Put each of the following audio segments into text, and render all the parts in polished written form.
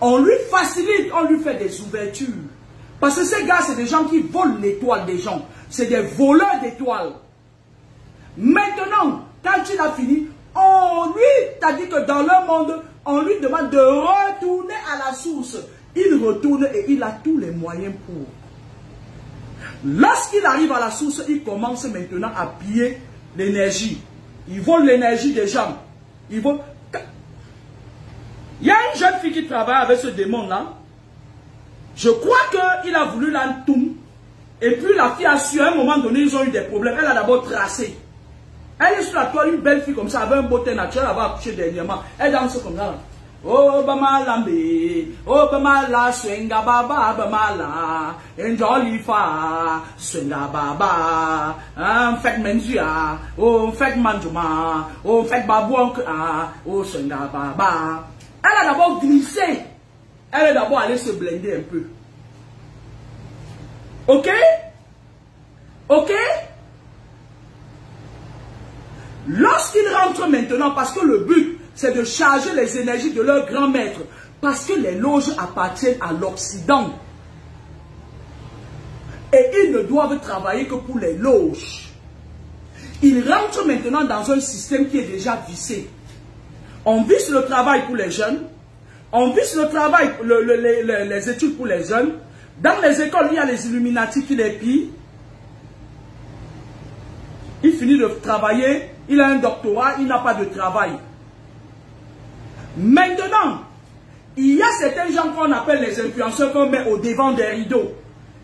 On lui facilite, on lui fait des ouvertures. Parce que ces gars, c'est des gens qui volent l'étoile des gens. C'est des voleurs d'étoiles. Maintenant, quand il a fini, on lui t'a dit que dans le monde, on lui demande de retourner à la source. Il retourne et il a tous les moyens pour. Lorsqu'il arrive à la source, il commence maintenant à piller l'énergie. Il vole l'énergie des gens. Il vole... Il y a une jeune fille qui travaille avec ce démon-là. Je crois qu'il a voulu l'entoum. Et puis la fille a su, à un moment donné, ils ont eu des problèmes. Elle a d'abord tracé. Elle est sur la toile, une belle fille comme ça, avec un beauté naturel, elle va accoucher dernièrement. Elle danse comme ça. Oh, Bamala, oh, Bamala, Swenga Baba, Bamala, Enjoy Fa, Swenga Baba, Fek Menzua, oh, Fek Manjuma, oh, Fek Babouanka, oh, Swenga Baba. Elle a d'abord glissé. Elle est d'abord allée se blender un peu. Ok? Ok? Lorsqu'ils rentrent maintenant, parce que le but, c'est de charger les énergies de leur grand maître, parce que les loges appartiennent à l'Occident. Et ils ne doivent travailler que pour les loges. Ils rentrent maintenant dans un système qui est déjà vissé. On visse le travail pour les jeunes, on visse le travail, les études pour les jeunes. Dans les écoles, il y a les Illuminati qui les pillent. Il finit de travailler, il a un doctorat, il n'a pas de travail. Maintenant, il y a certains gens qu'on appelle les influenceurs qu'on met au devant des rideaux.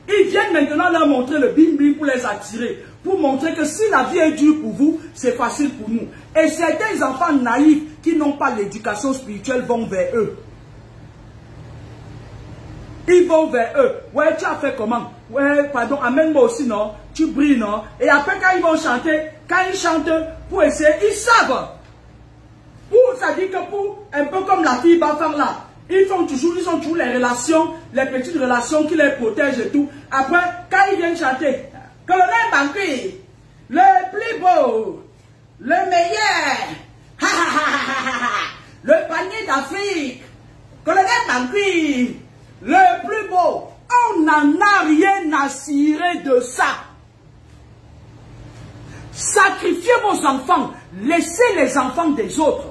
Ils viennent maintenant leur montrer le bim-bim pour les attirer. Pour montrer que si la vie est dure pour vous, c'est facile pour nous. Et certains enfants naïfs qui n'ont pas l'éducation spirituelle vont vers eux. Ils vont vers eux. Ouais, tu as fait comment? Ouais, pardon, amène-moi aussi, non? Tu brilles, non? Et après, quand ils vont chanter, quand ils chantent pour essayer, ils savent. Pour, ça dit que pour, un peu comme la fille Bafang là, ils ont toujours les relations, les petites relations qui les protègent et tout. Après, quand ils viennent chanter, Colonel Bankui, le plus beau, le meilleur, le panier d'Afrique, Colonel Bankui, le plus beau, on n'en a rien à cirer de ça. Sacrifiez vos enfants, laissez les enfants des autres.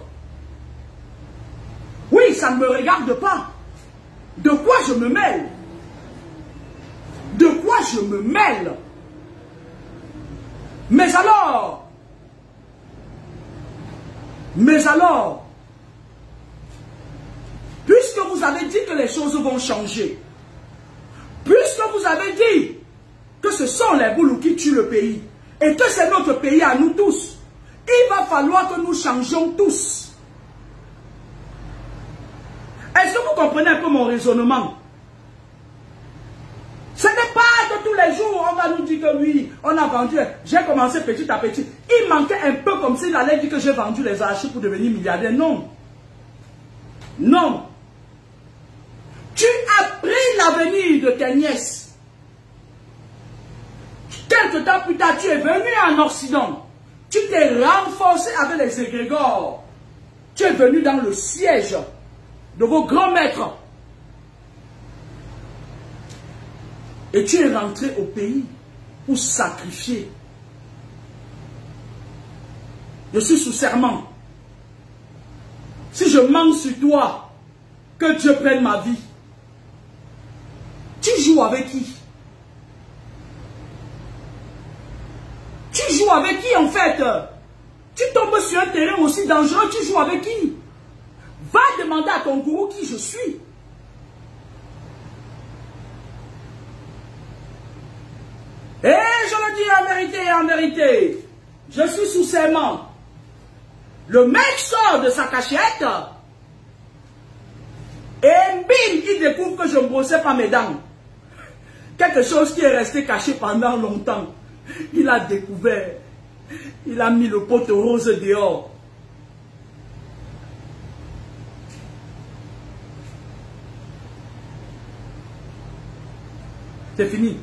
Oui, ça ne me regarde pas. De quoi je me mêle? De quoi je me mêle? Mais alors, puisque vous avez dit que les choses vont changer, puisque vous avez dit que ce sont les boulous qui tuent le pays, et que c'est notre pays à nous tous, il va falloir que nous changions tous. Est-ce que vous comprenez un peu mon raisonnement? Ce n'est pas que tous les jours on va nous dire que oui, on a vendu. J'ai commencé petit à petit. Il manquait un peu comme s'il allait dire que j'ai vendu les archives pour devenir milliardaire. Non. Non. Tu as pris l'avenir de tes nièces. Quelque temps plus tard, tu es venu en Occident. Tu t'es renforcé avec les égrégores. Tu es venu dans le siège de vos grands maîtres. Et tu es rentré au pays pour sacrifier. Je suis sous serment. Si je mens sur toi, que Dieu prenne ma vie. Tu joues avec qui? Tu joues avec qui en fait? Tu tombes sur un terrain aussi dangereux, tu joues avec qui? Va demander à ton gourou qui je suis. Et je le dis en vérité, je suis sous serment. Le mec sort de sa cachette et bim, il découvre que je ne brossais pas mes dents. Quelque chose qui est resté caché pendant longtemps. Il a découvert. Il a mis le pot rose dehors. C'est fini.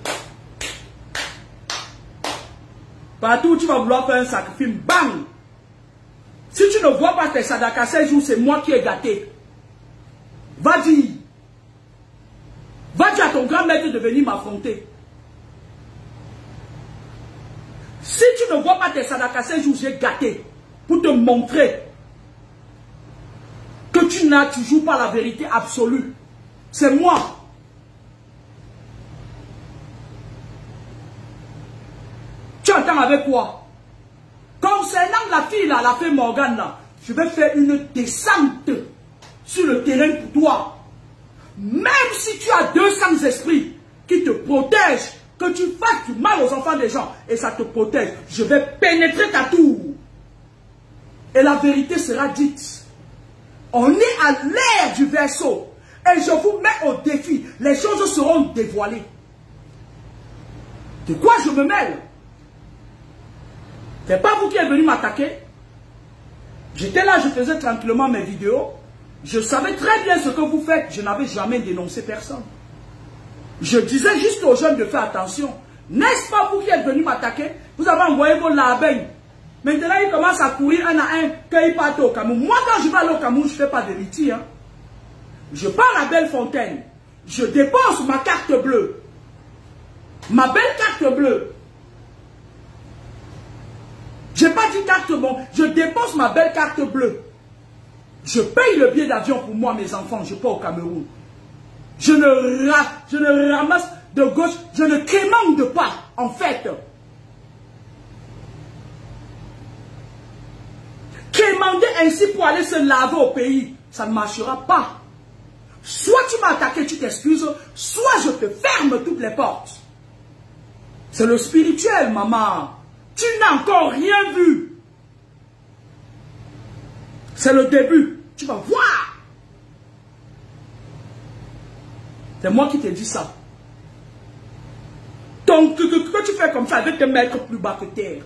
Partout où tu vas vouloir faire un sacrifice, bang! Si tu ne vois pas tes sadakas 16 jours, c'est moi qui ai gâté. Va dire, permettre de venir m'affronter. Si tu ne vois pas tes sadakas, un jour j'ai gâté pour te montrer que tu n'as toujours pas la vérité absolue. C'est moi. Tu entends avec quoi? Concernant la fille là, la fille Morgane là, je vais faire une descente sur le terrain pour toi. Même si tu as 200 esprits qui te protègent, que tu fasses du mal aux enfants des gens, et ça te protège, je vais pénétrer ta tour. Et la vérité sera dite. On est à l'ère du Verseau. Et je vous mets au défi. Les choses seront dévoilées. De quoi je me mêle? C'est pas vous qui êtes venu m'attaquer. J'étais là, je faisais tranquillement mes vidéos. Je savais très bien ce que vous faites. Je n'avais jamais dénoncé personne. Je disais juste aux jeunes de faire attention. N'est-ce pas vous qui êtes venu m'attaquer? Vous avez envoyé vos labels. Maintenant, ils commencent à courir un à un quand ils partent au Cameroun. Moi, quand je vais aller au Cameroun, je ne fais pas de litiges. Hein. Je pars à Bellefontaine. Je dépose ma carte bleue. Ma belle carte bleue. Je n'ai pas dit carte bon. Je dépose ma belle carte bleue. Je paye le billet d'avion pour moi, mes enfants. Je pars au Cameroun. Je ne ramasse de gauche. Je ne quémande pas, en fait. Quémander ainsi pour aller se laver au pays, ça ne marchera pas. Soit tu m'as attaqué, tu t'excuses, soit je te ferme toutes les portes. C'est le spirituel, maman. Tu n'as encore rien vu. C'est le début. Tu vas voir. C'est moi qui t'ai dit ça. Donc, que tu fais comme ça, je vais te mettre plus bas que terre.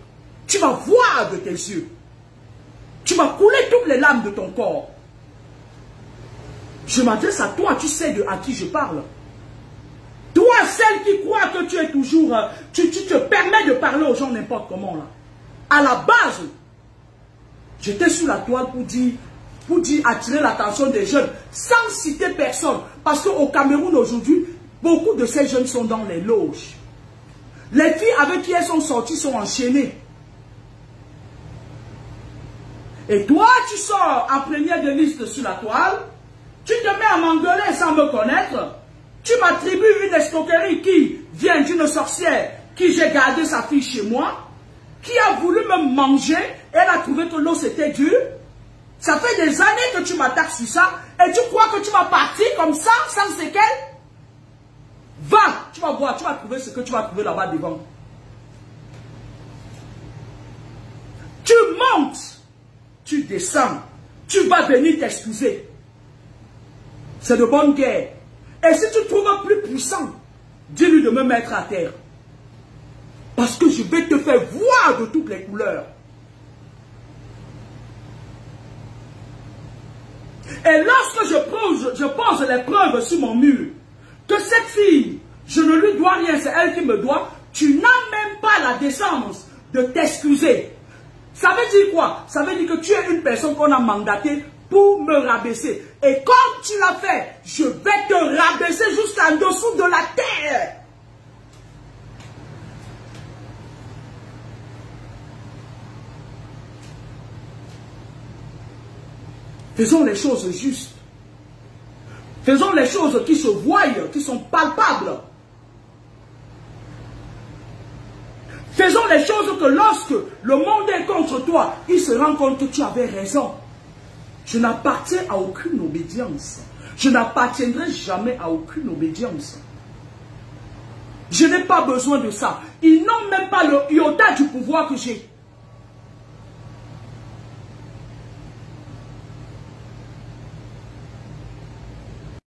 Tu vas voir de tes yeux. Tu vas couler toutes les larmes de ton corps. Je m'adresse à toi, tu sais à qui je parle. Toi, celle qui croit que tu es toujours... Tu te permets de parler aux gens n'importe comment, là. À la base, j'étais sur la toile pour dire attirer l'attention des jeunes, sans citer personne. Parce qu'au Cameroun, aujourd'hui, beaucoup de ces jeunes sont dans les loges. Les filles avec qui elles sont sorties sont enchaînées. Et toi, tu sors en première de liste sur la toile, tu te mets à m'engueuler sans me connaître, tu m'attribues une escroquerie qui vient d'une sorcière qui j'ai gardé sa fille chez moi, qui a voulu me manger, elle a trouvé que l'eau c'était dur. Ça fait des années que tu m'attaques sur ça, et tu crois que tu vas partir comme ça, sans séquelles? Va, tu vas voir, tu vas trouver ce que tu vas trouver là-bas devant. Tu montes. Tu descends, tu vas venir t'excuser. C'est de bonne guerre. Et si tu trouves plus puissant, dis-lui de me mettre à terre. Parce que je vais te faire voir de toutes les couleurs. Et lorsque je pose les preuves sur mon mur, que cette fille, je ne lui dois rien, c'est elle qui me doit, tu n'as même pas la décence de t'excuser. Ça veut dire quoi? Ça veut dire que tu es une personne qu'on a mandatée pour me rabaisser. Et comme tu l'as fait, je vais te rabaisser jusqu'en dessous de la terre. Faisons les choses justes. Faisons les choses qui se voient, qui sont palpables. Faisons les choses que lorsque le monde est contre toi, il se rend compte que tu avais raison. Je n'appartiens à aucune obédience. Je n'appartiendrai jamais à aucune obédience. Je n'ai pas besoin de ça. Ils n'ont même pas le iota du pouvoir que j'ai.